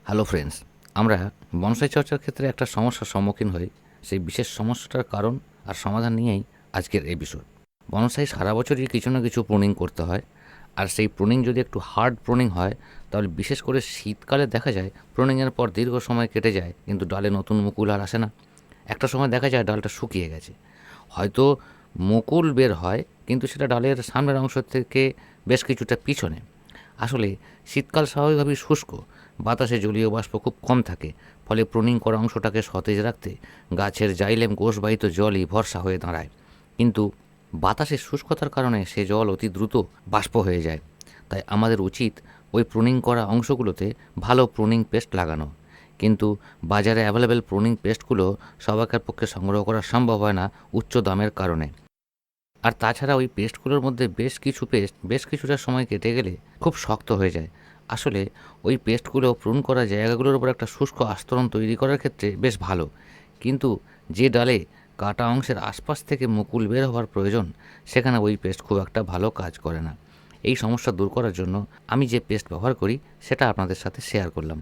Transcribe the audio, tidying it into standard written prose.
Hello friends, আমরা bonsai চর্চার ক্ষেত্রে একটা সমস্যার সম্মুখীন হই। সেই বিশেষ সমস্যাটার কারণ আর সমাধান নিয়েই আজকের এপিসোড। বনসাই সারা বছরই কিছু না কিছু প্রুনিং করতে হয়, আর সেই প্রুনিং যদি একটু হার্ড প্রুনিং হয় তাহলে বিশেষ করে শীতকালে দেখা যায় প্রুনিংয়ের পর দীর্ঘ সময় কেটে যায় কিন্তু ডালে নতুন মুকুল আর আসে না। একটা সময় দেখা যায় ডালটা শুকিয়ে গেছে, হয়তো মুকুল বের হয় কিন্তু সেটা ডালের সামনের অংশ থেকে বেশ কিছুটা পিছনে। আসলে শীতকাল স্বাভাবিকভাবেই শুষ্ক, বাতাসে জলীয় বাষ্প খুব কম থাকে, ফলে প্রুনিং করা অংশটাকে সতেজ রাখতে গাছের জাইলেম কোষবাহিত জলই ভরসা হয়ে দাঁড়ায়। কিন্তু বাতাসের শুষ্কতার কারণে সে জল অতি দ্রুত বাষ্প হয়ে যায়। তাই আমাদের উচিত ওই প্রুনিং করা অংশগুলোতে ভালো প্রুনিং পেস্ট লাগানো। কিন্তু বাজারে অ্যাভেলেবেল প্রুনিং পেস্টগুলো সবাইকার পক্ষে সংগ্রহ করা সম্ভব হয় না উচ্চ দামের কারণে। আর তাছাড়া ওই পেস্টগুলোর মধ্যে বেশ কিছু পেস্ট বেশ কিছুটা সময় কেটে গেলে খুব শক্ত হয়ে যায়। আসলে ওই পেস্টগুলো প্রুন করা জায়গাগুলোর উপর একটা শুষ্ক আস্তরণ তৈরি করার ক্ষেত্রে বেশ ভালো, কিন্তু যে ডালে কাটা অংশের আশপাশ থেকে মুকুল বের হওয়ার প্রয়োজন সেখানে ওই পেস্ট খুব একটা ভালো কাজ করে না। এই সমস্যা দূর করার জন্য আমি যে পেস্ট ব্যবহার করি সেটা আপনাদের সাথে শেয়ার করলাম।